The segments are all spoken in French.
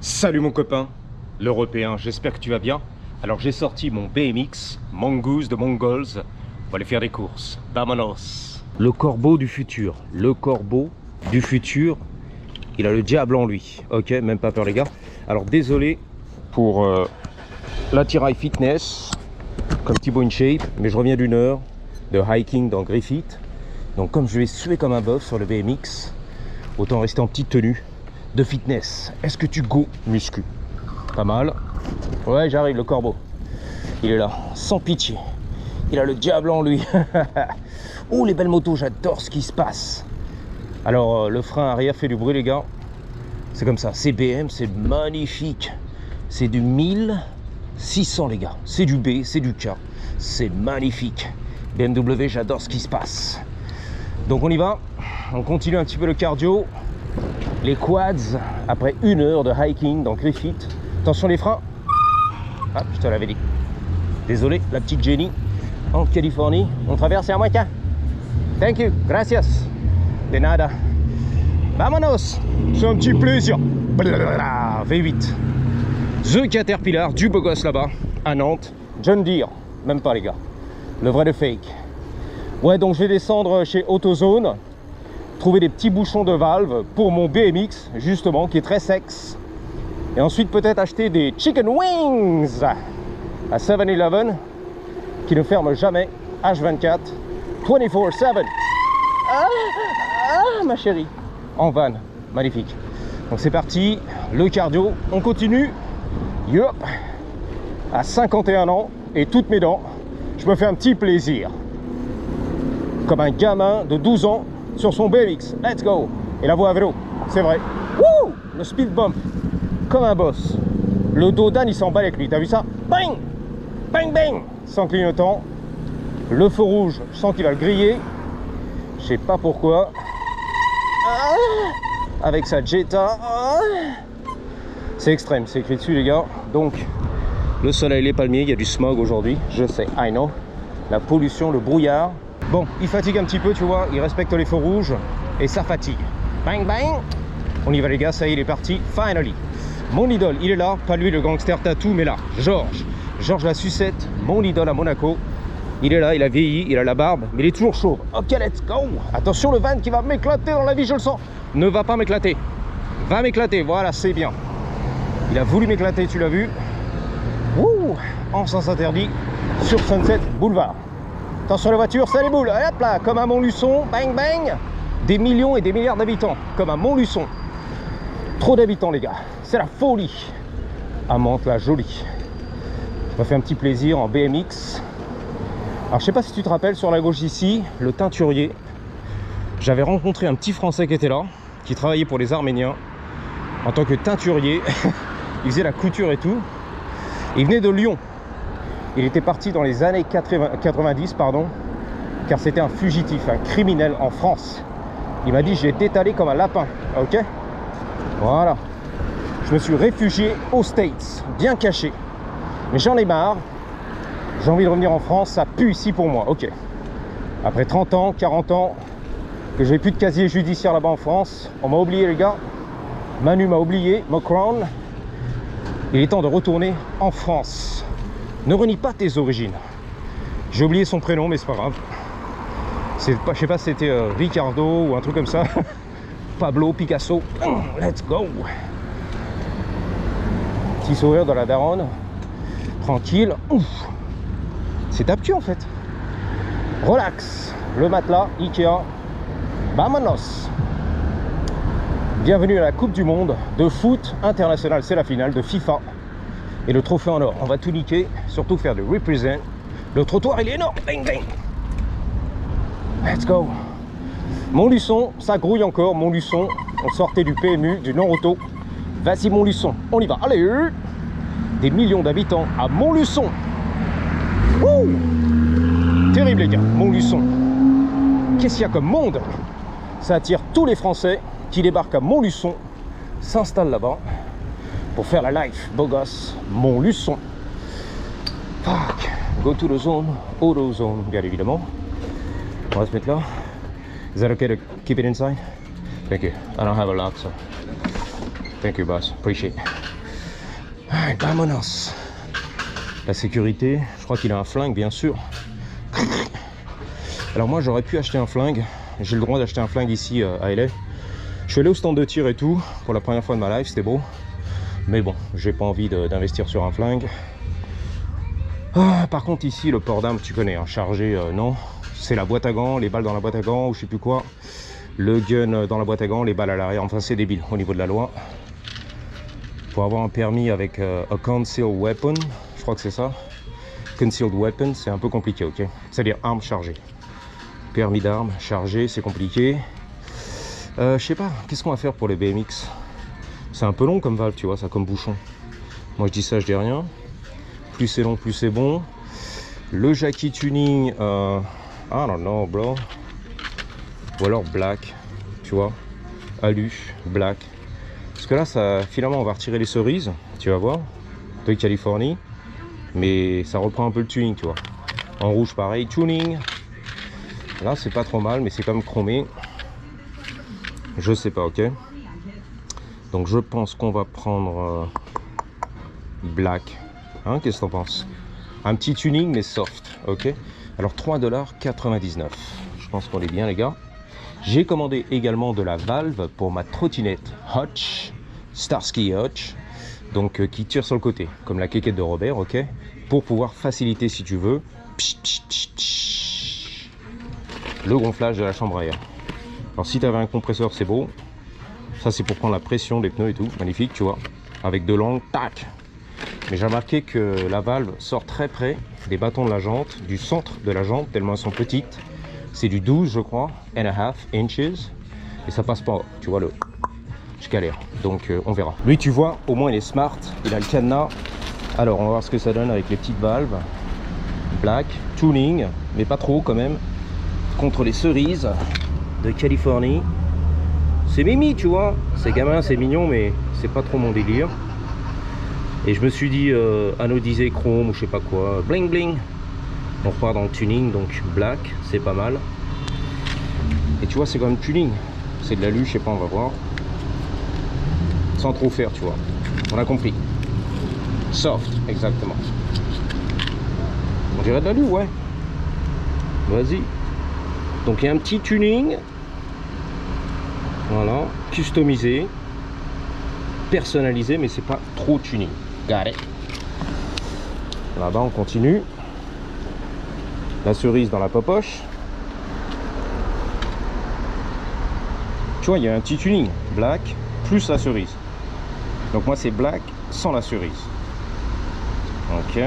Salut mon copain, l'Européen, j'espère que tu vas bien. Alors j'ai sorti mon BMX, Mongoose de Mongols. On va aller faire des courses, vamonos. Le corbeau du futur, il a le diable en lui. Ok, même pas peur les gars. Alors désolé pour l'attirail fitness, comme Thibaut InShape, mais je reviens d'une heure de hiking dans Griffith. Donc comme je vais suer comme un bœuf sur le BMX, autant rester en petite tenue de fitness. Est-ce que tu go muscu? Pas mal. Ouais, j'arrive, le corbeau. Il est là, sans pitié. Il a le diable en lui. Oh, les belles motos, j'adore ce qui se passe. Alors, le frein arrière fait du bruit, les gars. C'est comme ça. C'est BM, c'est magnifique. C'est du 1600, les gars. C'est du B, c'est du K. C'est magnifique. BMW, j'adore ce qui se passe. Donc, on y va. On continue un petit peu le cardio. Les quads, après une heure de hiking dans Griffith. Attention les freins. Ah, je te l'avais dit. Désolé, la petite Jenny en Californie. On traverse à moitié. Thank you, gracias. De nada. Vamonos. C'est un petit plaisir. Blablabla. V8. The Caterpillar, du beau gosse là-bas, à Nantes. John Deere. Même pas les gars. Le vrai de fake. Ouais, donc je vais descendre chez AutoZone. Trouver des petits bouchons de valve pour mon BMX, justement, qui est très sexe. Et ensuite peut-être acheter des chicken wings à 7-Eleven, qui ne ferme jamais, H24, 24/7. Ma chérie, en van, magnifique. Donc c'est parti, le cardio, on continue. Yup, à 51 ans et toutes mes dents, je me fais un petit plaisir. Comme un gamin de 12 ans sur son BMX, let's go. Et la voie à vélo, c'est vrai. Wouh, le speed bump, comme un boss. Le dos d'âne, il s'en bat avec lui, t'as vu ça? Bang, bang, bang, sans clignotant. Le feu rouge, je sens qu'il va le griller. Je sais pas pourquoi. Avec sa Jetta. C'est extrême, c'est écrit dessus les gars. Donc, le soleil, les palmiers, il y a du smog aujourd'hui, je sais, I know. La pollution, le brouillard. Bon, il fatigue un petit peu, tu vois, il respecte les feux rouges et ça fatigue. Bang, bang. On y va les gars, ça y est, il est parti, finally. Mon idole, il est là, pas lui le gangster tatou, mais là, Georges la sucette, mon idole à Monaco. Il est là, il a vieilli, il a la barbe, mais il est toujours chaud. Ok, let's go. Attention, le van qui va m'éclater dans la vie, je le sens. Ne va pas m'éclater. Va m'éclater, voilà, c'est bien. Il a voulu m'éclater, tu l'as vu. Ouh, en sens interdit, sur Sunset Boulevard. Attention la voiture, c'est les boules, hop là, comme à Montluçon, bang bang. Des millions et des milliards d'habitants, comme à Montluçon. Trop d'habitants les gars, c'est la folie. À Mantes la jolie. Je me fais un petit plaisir en BMX. Alors je sais pas si tu te rappelles, sur la gauche ici, le teinturier. J'avais rencontré un petit français qui était là, qui travaillait pour les Arméniens, en tant que teinturier. Il faisait la couture et tout. Il venait de Lyon. Il était parti dans les années 90, pardon, car c'était un fugitif, un criminel en France. Il m'a dit, j'ai détalé comme un lapin, ok? Voilà. Je me suis réfugié aux States, bien caché. Mais j'en ai marre. J'ai envie de revenir en France, ça pue ici pour moi, ok. Après 30 ans, 40 ans, que j'ai plus de casier judiciaire là-bas en France, on m'a oublié les gars. Manu m'a oublié, Macron. Il est temps de retourner en France. Ne renie pas tes origines. J'ai oublié son prénom, mais c'est pas grave. Je sais pas si c'était Ricardo ou un truc comme ça. Pablo Picasso. Let's go. Petit sourire dans la daronne. Tranquille. Ouf. C'est tapis en fait. Relax. Le matelas, Ikea. Vamonos. Bienvenue à la Coupe du Monde de foot international. C'est la finale de FIFA. Et le trophée en or, on va tout niquer, surtout faire du represent. Le trottoir il est énorme, bang bang. Let's go. Montluçon, ça grouille encore, Montluçon. On sortait du PMU, du non-auto. Vas-y Montluçon, on y va, allez. Des millions d'habitants à Montluçon. Wouh. Terrible les gars, Montluçon. Qu'est-ce qu'il y a comme monde? Ça attire tous les Français qui débarquent à Montluçon, s'installent là-bas. Pour faire la life, beau gosse, Montluçon. Fuck. Go to the zone, auto zone, bien évidemment. On va se mettre là. Is that okay to keep it inside? Thank you. I don't have a lock, so. Thank you, boss. Appreciate. Alright, vamonos. La sécurité, je crois qu'il a un flingue, bien sûr. Alors moi, j'aurais pu acheter un flingue. J'ai le droit d'acheter un flingue ici à LA. Je suis allé au stand de tir et tout, pour la première fois de ma life, c'était beau. Mais bon, j'ai pas envie d'investir sur un flingue. Ah, par contre ici, le port d'armes, tu connais, hein, chargé, non. C'est la boîte à gants, les balles dans la boîte à gants, ou je sais plus quoi. Le gun dans la boîte à gants, les balles à l'arrière. Enfin, c'est débile au niveau de la loi. Pour avoir un permis avec a concealed weapon, je crois que c'est ça. Concealed weapon, c'est un peu compliqué, ok. C'est-à-dire arme chargée. Permis d'armes chargé, c'est compliqué. Je sais pas, qu'est-ce qu'on va faire pour les BMX? C'est un peu long comme valve, tu vois, ça comme bouchon. Moi je dis ça, je dis rien. Plus c'est long, plus c'est bon. Le Jackie tuning, I don't know, bro. Ou alors black, tu vois. Alu, black. Parce que là, ça, finalement, on va retirer les cerises, tu vas voir, de Californie. Mais ça reprend un peu le tuning, tu vois. En rouge, pareil, tuning. Là, c'est pas trop mal, mais c'est quand même chromé. Je sais pas, ok. Donc, je pense qu'on va prendre black. Hein, qu'est-ce que t'en penses? Un petit tuning, mais soft, ok. Alors, $3,99. Je pense qu'on est bien, les gars. J'ai commandé également de la valve pour ma trottinette Hutch, Starsky Hutch, donc qui tire sur le côté, comme la quéquette de Robert, ok, pour pouvoir faciliter, si tu veux, le gonflage de la chambre à air. Alors si tu avais un compresseur, c'est beau. Ça, c'est pour prendre la pression des pneus et tout, magnifique, tu vois, avec de l'angle, tac. Mais j'ai remarqué que la valve sort très près des bâtons de la jante, du centre de la jante, tellement elles sont petites. C'est du 12, je crois, and a half inches. Et ça passe pas, tu vois, je galère. Donc, on verra. Lui, tu vois, au moins, il est smart. Il a le cadenas. Alors, on va voir ce que ça donne avec les petites valves. Black, tuning, mais pas trop quand même. Contre les cerises de Californie. C'est mimi, tu vois. C'est gamin, c'est mignon, mais c'est pas trop mon délire. Et je me suis dit, anodisé chrome ou je sais pas quoi. Bling bling. On repart dans le tuning, donc black, c'est pas mal. Et tu vois, c'est quand même tuning. C'est de l'alu, je sais pas, on va voir. Sans trop faire, tu vois. On a compris. Soft, exactement. On dirait de l'alu, ouais. Vas-y. Donc il y a un petit tuning. Voilà. Customisé. Personnalisé, mais c'est pas trop tuning. Got it. Là-bas, on continue. La cerise dans la popoche. Tu vois, il y a un petit tuning. Black plus la cerise. Donc moi, c'est black sans la cerise. Ok.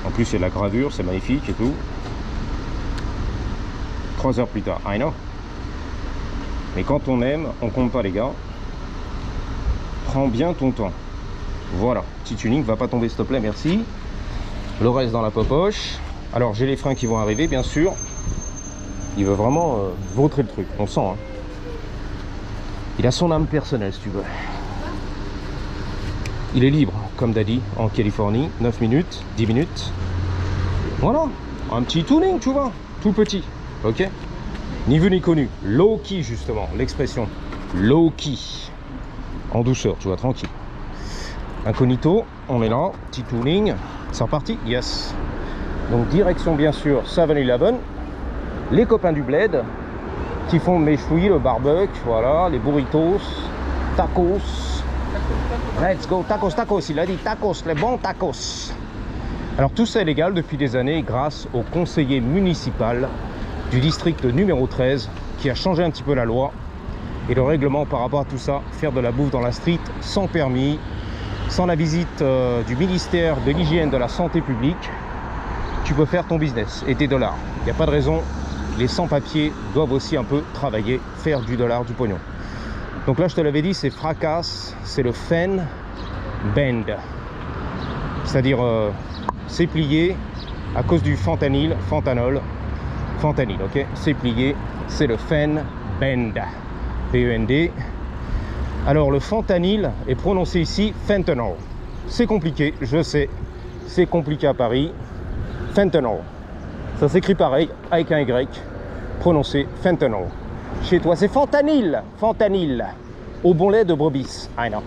En plus, il y a de la gravure, c'est magnifique et tout. 3 heures plus tard. I know. Mais quand on aime, on compte pas, les gars. Prends bien ton temps. Voilà. Petit tuning, va pas tomber, s'il te plaît, merci. Le reste dans la popoche. Alors j'ai les freins qui vont arriver, bien sûr. Il veut vraiment vautrer le truc, on sent, hein. Il a son âme personnelle, si tu veux. Il est libre, comme Daddy, en Californie. 9 minutes, 10 minutes. Voilà, un petit tuning, tu vois. Tout petit, ok. Ni vu ni connu. Low key, justement, l'expression. Low key. En douceur, tu vois, tranquille. Incognito, on est là, petit tuning. C'est reparti? Yes. Donc direction bien sûr 7-Eleven. Les copains du bled qui font mes chouilles, le barbecue, voilà, les burritos, tacos. Let's go, tacos, tacos, il a dit tacos, les bons tacos. Alors tout ça est légal depuis des années grâce au conseiller municipal du district numéro 13 qui a changé un petit peu la loi et le règlement par rapport à tout ça. Faire de la bouffe dans la street sans permis, sans la visite du ministère de l'hygiène de la santé publique, tu peux faire ton business et tes dollars. Il n'y a pas de raison, les sans-papiers doivent aussi un peu travailler, faire du dollar, du pognon. Donc là, je te l'avais dit, c'est fracasse, c'est le fen bend. C'est-à-dire, c'est plié à cause du fentanyl, fentanyl, ok. C'est plié, c'est le fen bend, P-E-N-D. Alors, le fentanyl est prononcé ici fentanyl. C'est compliqué, je sais, c'est compliqué à Paris. Fentanyl, ça s'écrit pareil, avec un Y, prononcé fentanyl. Chez toi, c'est fentanyl, fentanyl. au bon lait de brebis. I know.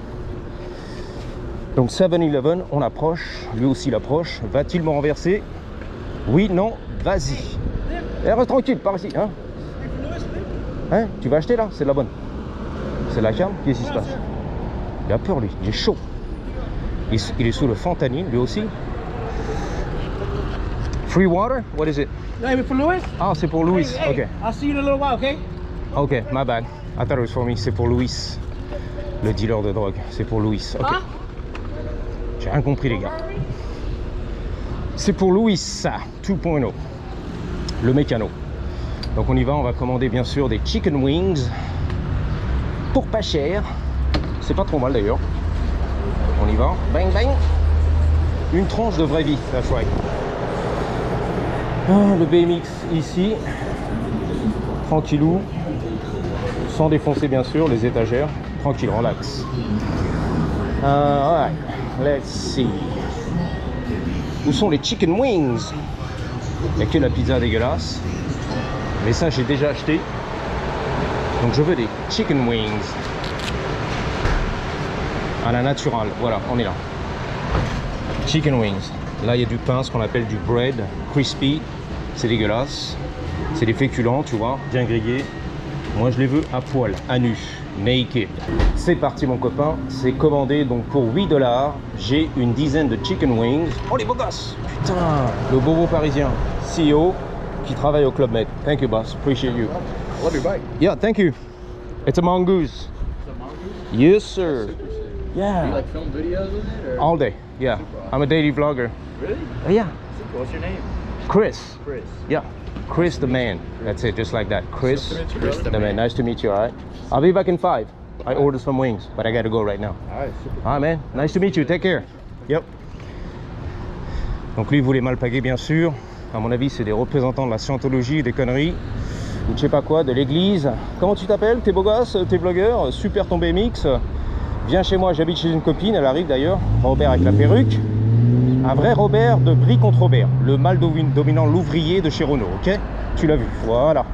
Donc 7-Eleven, on approche, lui aussi il approche. Va-t-il me renverser? Oui, non, vas-y. Eh, reste tranquille, par ici. Hein, tu vas acheter là? C'est de la bonne. C'est de la cam? Qu'est-ce qui se passe? Il a peur lui, il est chaud. Il est sous le fentanyl, lui aussi. Free water? What is it? No, for Louis? Ah, c'est pour Louis. Hey, Ok. I'll see you in a little while, okay? Ok, my bad. I thought it was for me. C'est pour Louis, le dealer de drogue. C'est pour Louis. Ok. Huh? J'ai rien compris, les gars. C'est pour Louis, ça. 2.0. Le mécano. Donc on y va. On va commander bien sûr des chicken wings pour pas cher. C'est pas trop mal d'ailleurs. On y va. Bang bang. Une tranche de vraie vie. That's right. Ah, le BMX ici. Tranquillou. Sans défoncer bien sûr les étagères. Tranquille, relax. Alright, let's see. Où sont les chicken wings? Il n'y a que la pizza dégueulasse. Mais ça, j'ai déjà acheté. Donc je veux des chicken wings. À la naturelle. Voilà, on est là. Chicken wings. Là, il y a du pain, ce qu'on appelle du bread. Crispy. C'est dégueulasse. C'est des féculents, tu vois, bien grillés. Moi, je les veux à poil, à nu, naked. C'est parti, mon copain. C'est commandé. Donc, pour 8 $, j'ai une dizaine de chicken wings. Oh, les beaux gosses! Putain, le bobo parisien, CEO, qui travaille au Club Med. Thank you, boss. Appreciate you. Love your bike. Yeah, thank you. It's a mongoose. It's a mongoose? Yes, sir. Do Yeah. you like film videos with it? Or? All day. Yeah. I'm a daily vlogger. Really? Yeah. What's your name? Chris. Chris. Yeah. Chris the man. That's it, just like that. Chris, Chris the man. Nice to meet you, all right? I'll be back in 5. I ordered some wings, but I gotta go right now. All right, super. All right, man. Nice to meet you. Take care. Yep. Donc lui, il voulait m'alpaguer, bien sûr. À mon avis, c'est des représentants de la scientologie, des conneries, ou je sais pas quoi, de l'église. Comment tu t'appelles? T'es beau gosse? T'es blogueur? Super ton BMX. Viens chez moi, j'habite chez une copine, elle arrive d'ailleurs. Robert avec la perruque. Un vrai Robert de Brie contre Robert, le mâle dominant l'ouvrier de chez Renault, ok? Tu l'as vu, voilà.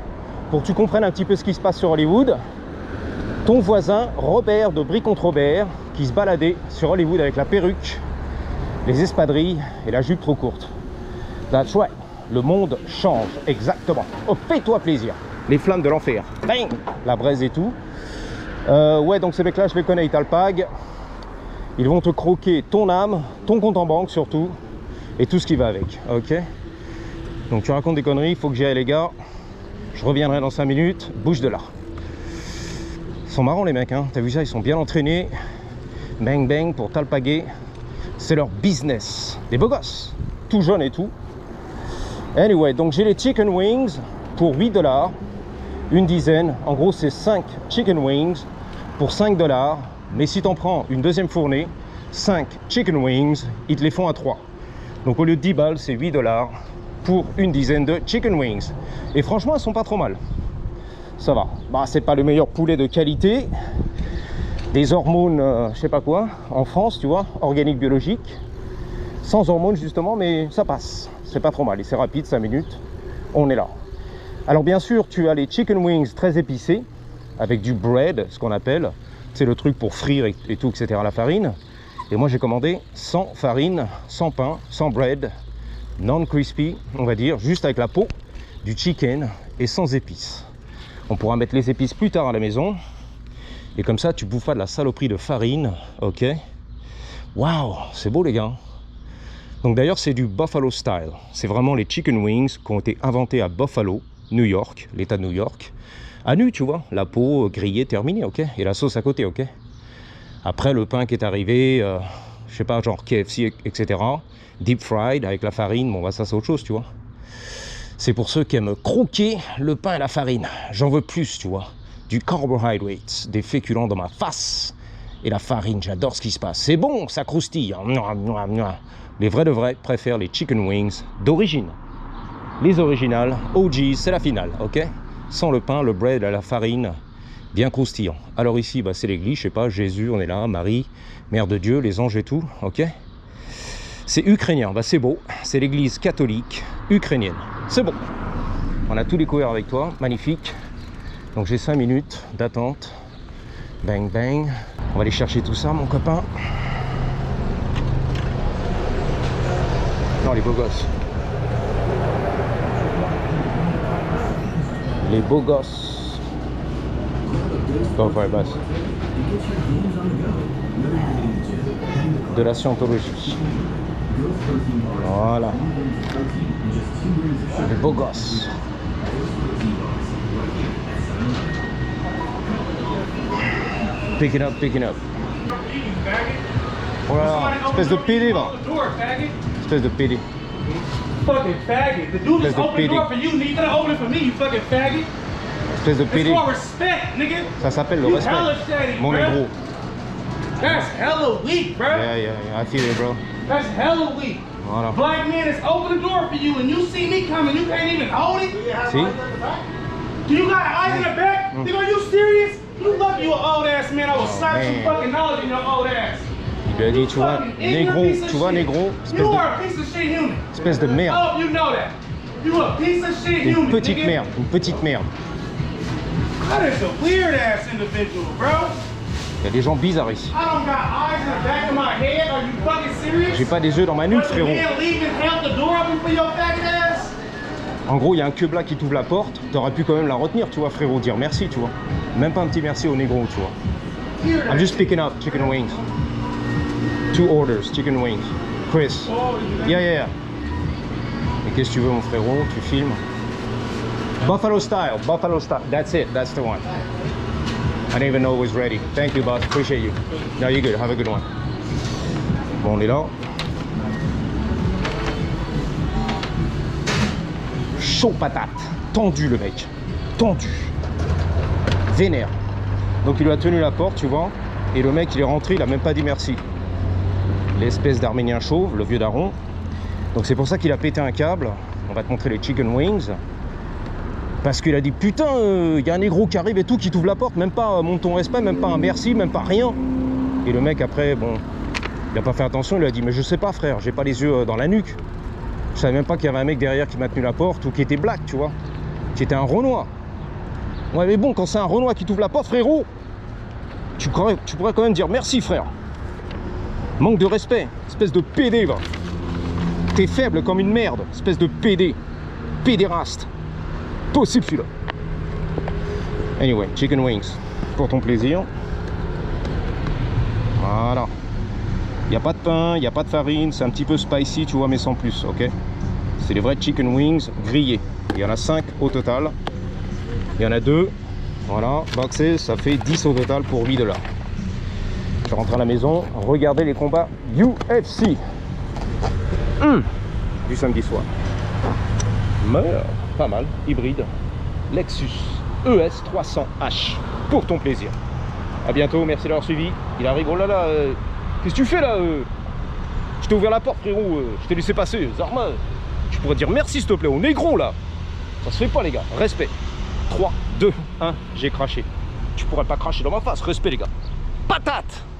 Pour que tu comprennes un petit peu ce qui se passe sur Hollywood, ton voisin Robert de Brie contre Robert, qui se baladait sur Hollywood avec la perruque, les espadrilles et la jupe trop courte. That's right, le monde change, exactement. Oh, fais-toi plaisir. Les flammes de l'enfer, bang, la braise et tout. Ouais, donc ces mecs-là, je les connais, ils t'alpaguent. Ils vont te croquer ton âme, ton compte en banque surtout, et tout ce qui va avec, ok? Donc tu racontes des conneries, il faut que j'y aille les gars. Je reviendrai dans 5 minutes, bouge de là. Ils sont marrants les mecs, hein? T'as vu ça, ils sont bien entraînés. Bang bang pour t'alpaguer. C'est leur business. Des beaux gosses, tout jeunes et tout. Anyway, donc j'ai les chicken wings pour 8 $. Une dizaine, en gros c'est 5 chicken wings pour 5 $. Mais si tu en prends une deuxième fournée, 5 chicken wings, ils te les font à 3. Donc au lieu de 10 balles, c'est 8 $ pour une dizaine de chicken wings. Et franchement, elles sont pas trop mal. Ça va. Bah, c'est pas le meilleur poulet de qualité. Des hormones, je sais pas quoi, en France, tu vois, organique, biologique. Sans hormones justement, mais ça passe. C'est pas trop mal. Et c'est rapide, 5 minutes. On est là. Alors bien sûr, tu as les chicken wings très épicés, avec du bread, ce qu'on appelle. C'est le truc pour frire et tout, etc. la farine. Et moi j'ai commandé sans farine, sans pain, sans bread, non crispy, on va dire, juste avec la peau du chicken et sans épices. On pourra mettre les épices plus tard à la maison. Et comme ça, tu bouffes pas de la saloperie de farine, ok? Waouh, c'est beau les gars. Donc d'ailleurs, c'est du Buffalo style. C'est vraiment les chicken wings qui ont été inventés à Buffalo, New York, l'état de New York. À nu, tu vois, la peau grillée, terminée, ok? Et la sauce à côté, ok? Après, le pain qui est arrivé, je sais pas, genre KFC, etc. Deep fried, avec la farine, bon, bah ça c'est autre chose, tu vois. C'est pour ceux qui aiment croquer le pain et la farine. J'en veux plus, tu vois. Du carbohydrates, des féculents dans ma face. Et la farine, j'adore ce qui se passe. C'est bon, ça croustille. Les vrais de vrais préfèrent les chicken wings d'origine. Les originales, OG, c'est la finale, ok? Sans le pain, le bread, la farine, bien croustillant. Alors ici, bah, c'est l'église, je sais pas, Jésus, on est là, Marie, Mère de Dieu, les anges et tout, ok? C'est ukrainien, bah, c'est beau, c'est l'église catholique ukrainienne. C'est bon. On a tout découvert avec toi, magnifique. Donc j'ai 5 minutes d'attente. Bang bang. On va aller chercher tout ça, mon copain. Non, les beaux gosses. Les beaux gosses. Go for it, boss. De la scientologie. Voilà. Les beaux gosses. Picking up, picking up. Oh là là, espèce de PD, va. Espèce de PD. Fucking faggot. The dude Let's just do opened the PD. door for you, nigga. You gotta open it for me, you fucking faggot. Espèce de It's PD. called respect, nigga. Ça s'appelle le You respect. hella shady, Mon bro. négro. That's hella weak, bro. Yeah, yeah, yeah. I feel it, bro. That's hella weak. Voilà. Black man has opened the door for you and you see me coming, you can't even hold it? See? Do you got eyes in the back? Nigga, are you serious? You lucky you an old ass man. I will slap man. some fucking knowledge in your old ass. Il lui a dit, tu vois, Fucking négro, ignorant piece of tu vois, shit. négro, espèce You de, are a piece of shit human. espèce de merde. Oh, you know that. You a piece of shit human. Une petite nigga. merde, une petite merde. That is a weird ass individual, bro. Il y a des gens bizarres ici. I don't got eyes in the back of my head. Are you fucking serious? J'ai pas des œufs dans ma nuque, Let the frérot. man leave and held the door open for your faggot ass? En gros, il y a un queue-blas qui t'ouvre la porte. T'aurais pu quand même la retenir, tu vois, frérot, dire merci, tu vois. Même pas un petit merci au négro, tu vois. Hear that I'm just picking up chicken wings. 2 orders, chicken wings. Chris. Yeah, yeah, yeah. Et qu'est-ce que tu veux, mon frérot? Tu filmes. Buffalo style, buffalo style. That's it, that's the one. I didn't even know it was ready. Thank you, boss. Appreciate you. No, you're good. Have a good one. Bon, on est là. Chaud patate. Tendu, le mec. Tendu. Vénère. Donc, il lui a tenu la porte, tu vois. Et le mec, il est rentré, il a même pas dit merci. L'espèce d'Arménien chauve, le vieux daron. Donc, c'est pour ça qu'il a pété un câble. On va te montrer les chicken wings. Parce qu'il a dit, putain, il y a un négro qui arrive et tout, qui t'ouvre la porte, même pas montre ton respect, même pas un merci, même pas rien. Et le mec, après, bon, il a pas fait attention, il lui a dit, mais je sais pas, frère, j'ai pas les yeux dans la nuque. Je savais même pas qu'il y avait un mec derrière qui m'a tenu la porte ou qui était black, tu vois. Qui était un Renoir. Ouais, mais bon, quand c'est un Renoir qui t'ouvre la porte, frérot, tu pourrais quand même dire merci, frère. Manque de respect, espèce de PD, va. T'es faible comme une merde, espèce de PD. Pédéraste. Possible celui-là. Anyway, chicken wings. Pour ton plaisir. Voilà. Il n'y a pas de pain, il n'y a pas de farine. C'est un petit peu spicy, tu vois, mais sans plus, ok? C'est des vrais chicken wings grillés. Il y en a 5 au total. Il y en a 2. Voilà, boxé, ça fait 10 au total pour 8 $. Je rentre à la maison, regardez les combats UFC. Du samedi soir. Meurt. Pas mal, hybride, Lexus ES 300H, pour ton plaisir. A bientôt, merci d'avoir suivi. Il arrive, oh là là, qu'est-ce que tu fais là Je t'ai ouvert la porte, frérot, je t'ai laissé passer. Zarma, tu pourrais dire merci s'il te plaît au négro là. Ça se fait pas les gars, respect. 3, 2, 1, j'ai craché. Tu pourrais pas cracher dans ma face, respect les gars. Patate.